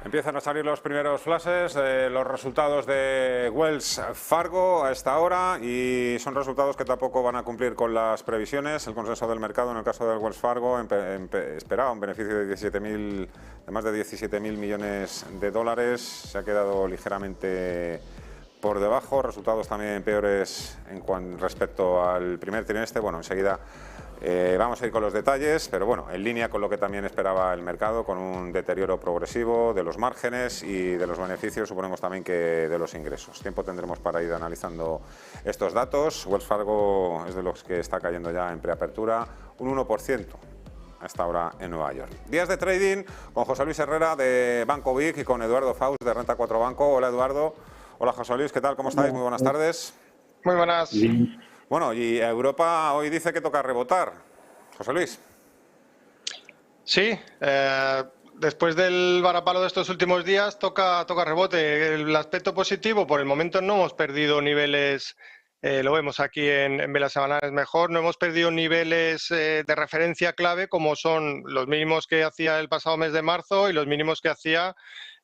Empiezan a salir los primeros flashes de los resultados de Wells Fargo a esta hora y son resultados que tampoco van a cumplir con las previsiones. El consenso del mercado en el caso de Wells Fargo esperaba un beneficio de más de 17.000 millones de dólares. Se ha quedado ligeramente por debajo. Resultados también peores respecto al primer trimestre. Bueno, enseguida vamos a ir con los detalles, pero bueno, en línea con lo que también esperaba el mercado, con un deterioro progresivo de los márgenes y de los beneficios, suponemos también que de los ingresos. Tiempo tendremos para ir analizando estos datos. Wells Fargo es de los que está cayendo ya en preapertura, un 1% a esta hora en Nueva York. Días de trading con José Luis Herrera de Banco Vic y con Eduardo Faust de Renta 4 Banco. Hola Eduardo. Hola José Luis, ¿qué tal? ¿Cómo estáis? Muy buenas tardes. Muy buenas. Bueno, y Europa hoy dice que toca rebotar. José Luis. Sí, después del varapalo de estos últimos días toca rebote. El aspecto positivo, por el momento no hemos perdido niveles, lo vemos aquí en velas semanales mejor, no hemos perdido niveles de referencia clave como son los mínimos que hacía el pasado mes de marzo y los mínimos que hacía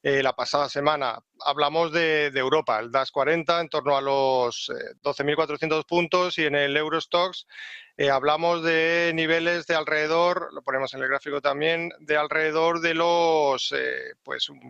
la pasada semana. Hablamos de Europa, el DAX 40 en torno a los 12.400 puntos y en el Eurostoxx hablamos de niveles de alrededor, lo ponemos en el gráfico también, de alrededor de los, pues un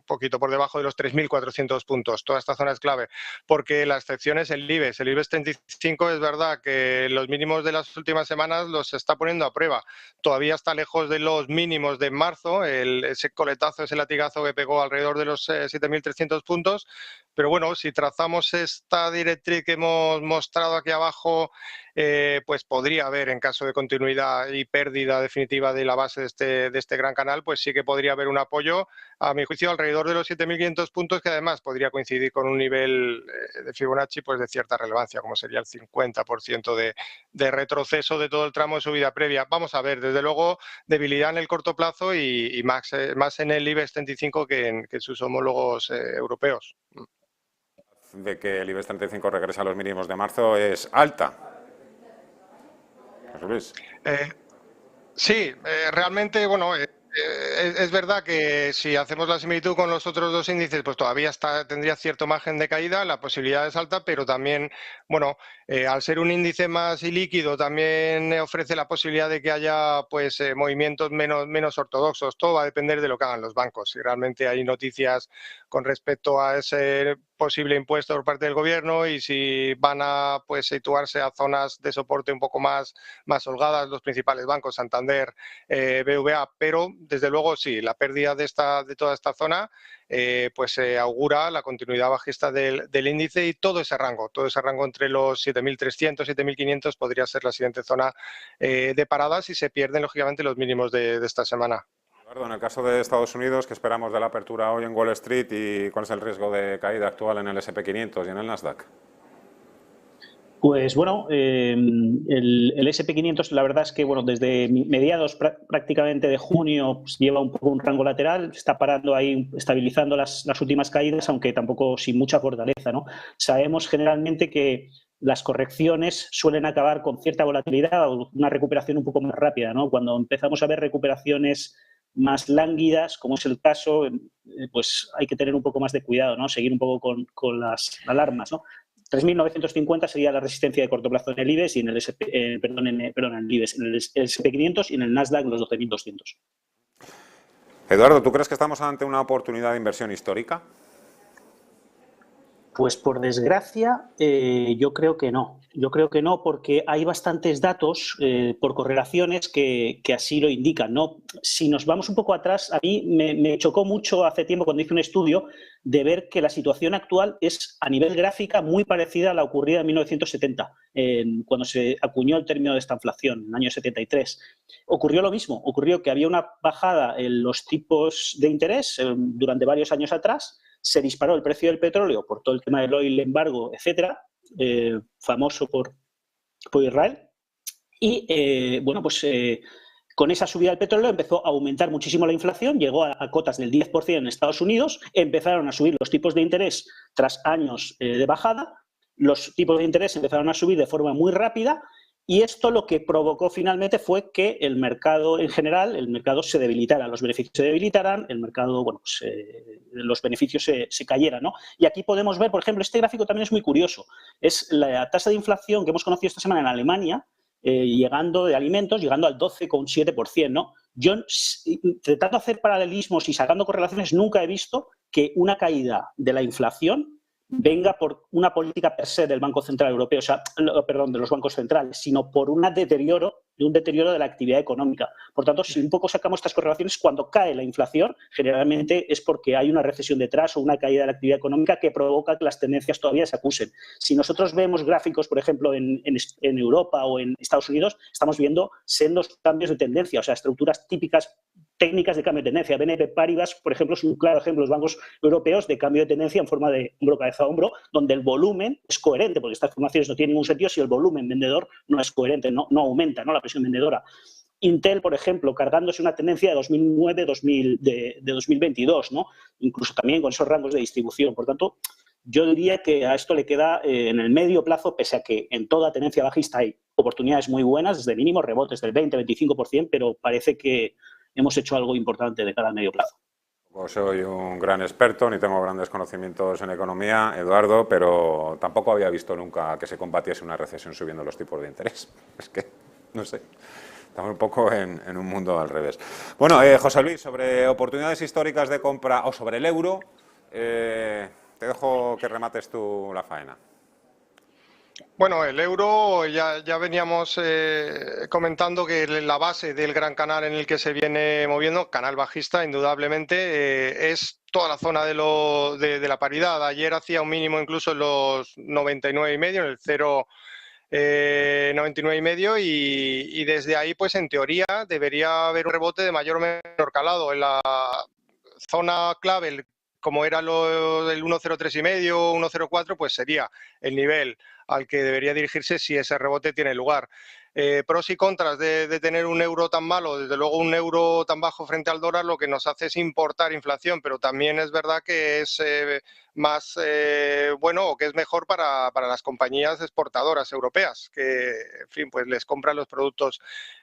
poquito por debajo de los 3.400 puntos. Toda esta zona es clave, porque la excepción es el IBEX. El IBEX 35 es verdad que los mínimos de las últimas semanas los está poniendo a prueba. Todavía está lejos de los mínimos de marzo, ese coletazo, ese latigazo que pegó alrededor de los 7.300 puntos, pero bueno, si trazamos esta directriz que hemos mostrado aquí abajo, pues podría haber, en caso de continuidad y pérdida definitiva de la base de este gran canal, pues sí que podría haber un apoyo, a mi juicio, alrededor de los 7.500 puntos, que además podría coincidir con un nivel de Fibonacci pues de cierta relevancia, como sería el 50% de retroceso de todo el tramo de subida previa. Vamos a ver, desde luego, debilidad en el corto plazo y más en el IBEX 35 que en sus homólogos europeos. De que el IBEX 35 regresa a los mínimos de marzo es alta. José Luis. Sí, realmente, bueno, es verdad que si hacemos la similitud con los otros dos índices, pues todavía tendría cierto margen de caída, la posibilidad es alta, pero también, bueno, al ser un índice más ilíquido, también ofrece la posibilidad de que haya pues movimientos menos ortodoxos. Todo va a depender de lo que hagan los bancos. Si realmente hay noticias con respecto a ese posible impuesto por parte del gobierno y si van a pues situarse a zonas de soporte un poco más holgadas los principales bancos, Santander, BVA, pero desde luego sí, la pérdida de toda esta zona pues augura la continuidad bajista del índice y todo ese rango entre los 7.300, 7.500 podría ser la siguiente zona de parada si se pierden lógicamente los mínimos de esta semana. Eduardo, en el caso de Estados Unidos, ¿qué esperamos de la apertura hoy en Wall Street y cuál es el riesgo de caída actual en el S&P 500 y en el Nasdaq? Pues bueno, el S&P 500 la verdad es que bueno, desde mediados prácticamente de junio pues, lleva un poco un rango lateral, está parando ahí, estabilizando las últimas caídas, aunque tampoco sin mucha fortaleza, ¿no? Sabemos generalmente que las correcciones suelen acabar con cierta volatilidad o una recuperación un poco más rápida, ¿no? Cuando empezamos a ver recuperaciones más lánguidas, como es el caso, pues hay que tener un poco más de cuidado, ¿no? Seguir un poco con las alarmas, ¿no? 3.950 sería la resistencia de corto plazo en el IBEX y en el IBEX, en el S&P 500 y en el Nasdaq los 12.200. Eduardo, ¿tú crees que estamos ante una oportunidad de inversión histórica? Pues por desgracia, yo creo que no. Yo creo que no, porque hay bastantes datos por correlaciones que así lo indican, ¿no? Si nos vamos un poco atrás, a mí me chocó mucho hace tiempo cuando hice un estudio de ver que la situación actual es a nivel gráfica muy parecida a la ocurrida en 1970, cuando se acuñó el término de esta inflación, en el año 73. Ocurrió lo mismo, ocurrió que había una bajada en los tipos de interés durante varios años atrás, se disparó el precio del petróleo por todo el tema del oil embargo, etcétera, famoso por Israel. Y, bueno, pues con esa subida del petróleo empezó a aumentar muchísimo la inflación, llegó a cotas del 10% en Estados Unidos, empezaron a subir los tipos de interés tras años de bajada, los tipos de interés empezaron a subir de forma muy rápida Y esto lo que provocó finalmente fue que el mercado en general, el mercado se debilitara, los beneficios se debilitaran, el mercado, bueno, pues, los beneficios se cayeran, ¿no? Y aquí podemos ver, por ejemplo, este gráfico también es muy curioso. Es la tasa de inflación que hemos conocido esta semana en Alemania, llegando de alimentos, llegando al 12,7%, ¿no? Yo, tratando de hacer paralelismos y sacando correlaciones, nunca he visto que una caída de la inflación venga por una política per se del Banco Central Europeo, o sea, perdón, de los bancos centrales, sino por un deterioro de la actividad económica. Por tanto, si un poco sacamos estas correlaciones, cuando cae la inflación, generalmente es porque hay una recesión detrás o una caída de la actividad económica que provoca que las tendencias todavía se acusen. Si nosotros vemos gráficos, por ejemplo, en Europa o en Estados Unidos, estamos viendo sendos cambios de tendencia, o sea, estructuras típicas, técnicas de cambio de tendencia. BNP Paribas, por ejemplo, es un claro ejemplo de los bancos europeos de cambio de tendencia en forma de hombro, cabeza a hombro, donde el volumen es coherente, porque estas formaciones no tienen ningún sentido si el volumen vendedor no es coherente, no aumenta, ¿no?, la presión vendedora. Intel, por ejemplo, cargándose una tendencia de 2009, de 2022, ¿no?, incluso también con esos rangos de distribución. Por tanto, yo diría que a esto le queda en el medio plazo, pese a que en toda tendencia bajista hay oportunidades muy buenas, desde mínimos rebotes del 20-25%, pero parece que hemos hecho algo importante de cara al medio plazo. Soy un gran experto, ni tengo grandes conocimientos en economía, Eduardo, pero tampoco había visto nunca que se combatiese una recesión subiendo los tipos de interés. Es que, no sé, estamos un poco en un mundo al revés. Bueno, José Luis, sobre oportunidades históricas de compra o sobre el euro, te dejo que remates tú la faena. Bueno, el euro ya veníamos comentando que la base del gran canal en el que se viene moviendo, canal bajista, indudablemente, es toda la zona de la paridad. Ayer hacía un mínimo incluso en los 99,5, en el 0,99,5 y desde ahí, pues en teoría, debería haber un rebote de mayor o menor calado. En la zona clave, como era el 1,03,5, 1,04, pues sería el nivel al que debería dirigirse si ese rebote tiene lugar. Pros y contras de tener un euro tan malo, desde luego un euro tan bajo frente al dólar, lo que nos hace es importar inflación, pero también es verdad que es más bueno, o que es mejor para las compañías exportadoras europeas, que en fin, pues les compran los productos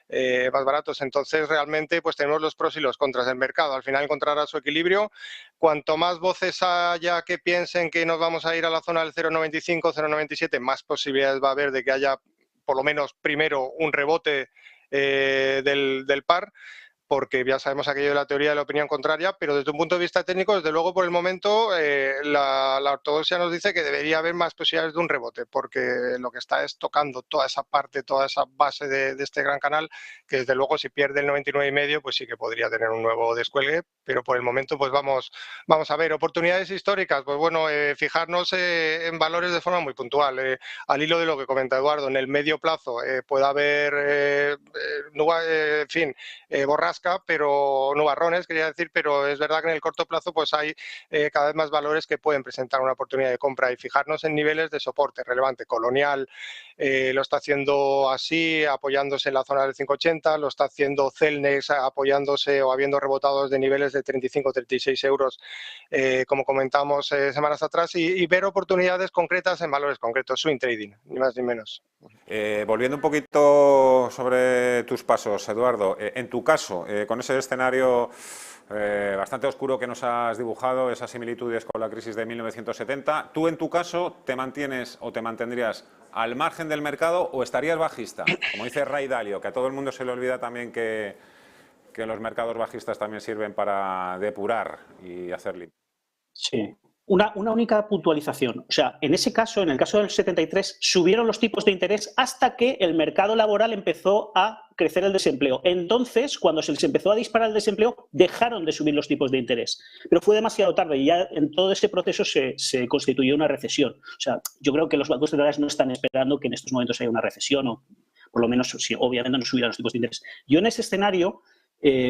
más baratos. Entonces realmente pues tenemos los pros y los contras del mercado. Al final encontrará su equilibrio. Cuanto más voces haya que piensen que nos vamos a ir a la zona del 0,95, 0,97, más posibilidades va a haber de que haya por lo menos primero un rebote del par, porque ya sabemos aquello de la teoría de la opinión contraria, pero desde un punto de vista técnico, desde luego por el momento la ortodoxia nos dice que debería haber más posibilidades de un rebote, porque lo que está es tocando toda esa parte, toda esa base de este gran canal, que desde luego si pierde el 99,5, pues sí que podría tener un nuevo descuelgue, pero por el momento pues vamos a ver. Oportunidades históricas, pues bueno, fijarnos en valores de forma muy puntual, al hilo de lo que comenta Eduardo, en el medio plazo puede haber, en fin, borrascas, pero nubarrones, quería decir, pero es verdad que en el corto plazo pues hay cada vez más valores que pueden presentar una oportunidad de compra y fijarnos en niveles de soporte relevante. Colonial lo está haciendo así, apoyándose en la zona del 5,80, lo está haciendo Celnex apoyándose o habiendo rebotado desde niveles de 35-36 euros, como comentamos semanas atrás, y ver oportunidades concretas en valores concretos, swing trading, ni más ni menos. Volviendo un poquito sobre tus pasos, Eduardo, en tu caso, con ese escenario bastante oscuro que nos has dibujado, esas similitudes con la crisis de 1970, ¿tú en tu caso te mantienes o te mantendrías al margen del mercado o estarías bajista? Como dice Ray Dalio, que a todo el mundo se le olvida también que los mercados bajistas también sirven para depurar y hacer limpio. Sí. Una única puntualización. O sea, en ese caso, en el caso del 73, subieron los tipos de interés hasta que el mercado laboral empezó a crecer el desempleo. Entonces, cuando se les empezó a disparar el desempleo, dejaron de subir los tipos de interés. Pero fue demasiado tarde y ya en todo ese proceso se constituyó una recesión. O sea, yo creo que los bancos centrales no están esperando que en estos momentos haya una recesión o, por lo menos, si, obviamente no subirán los tipos de interés. Yo en ese escenario,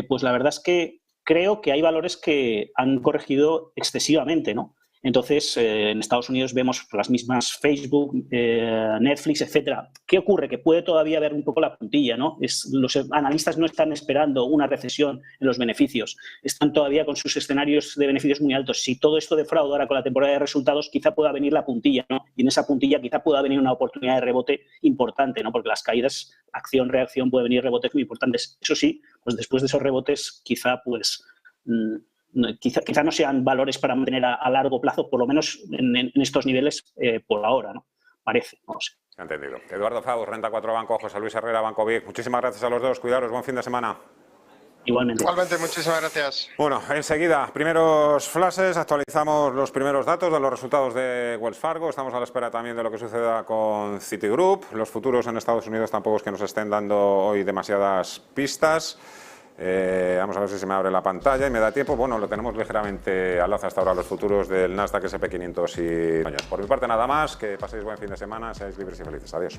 pues la verdad es que creo que hay valores que han corregido excesivamente, ¿no? Entonces, en Estados Unidos vemos las mismas Facebook, Netflix, etcétera. ¿Qué ocurre? Que puede todavía haber un poco la puntilla, ¿no? Los analistas no están esperando una recesión en los beneficios. Están todavía con sus escenarios de beneficios muy altos. Si todo esto defrauda ahora con la temporada de resultados, quizá pueda venir la puntilla, ¿no? Y en esa puntilla quizá pueda venir una oportunidad de rebote importante, ¿no? Porque las caídas, acción-reacción, puede venir rebotes muy importantes. Eso sí, pues después de esos rebotes, quizá no sean valores para mantener a largo plazo, por lo menos en estos niveles por ahora, ¿no? Parece, no lo sé. Entendido. Eduardo Faust, Renta 4 Banco, José Luis Herrera, Banco Vic. Muchísimas gracias a los dos. Cuidaros, buen fin de semana. Igualmente. Igualmente, muchísimas gracias. Bueno, enseguida, primeros flashes, actualizamos los primeros datos de los resultados de Wells Fargo. Estamos a la espera también de lo que suceda con Citigroup. Los futuros en Estados Unidos tampoco es que nos estén dando hoy demasiadas pistas. Vamos a ver si se me abre la pantalla y me da tiempo. Bueno, lo tenemos ligeramente al alza hasta ahora los futuros del Nasdaq, S&P 500 y... Por mi parte nada más, que paséis buen fin de semana, seáis libres y felices. Adiós.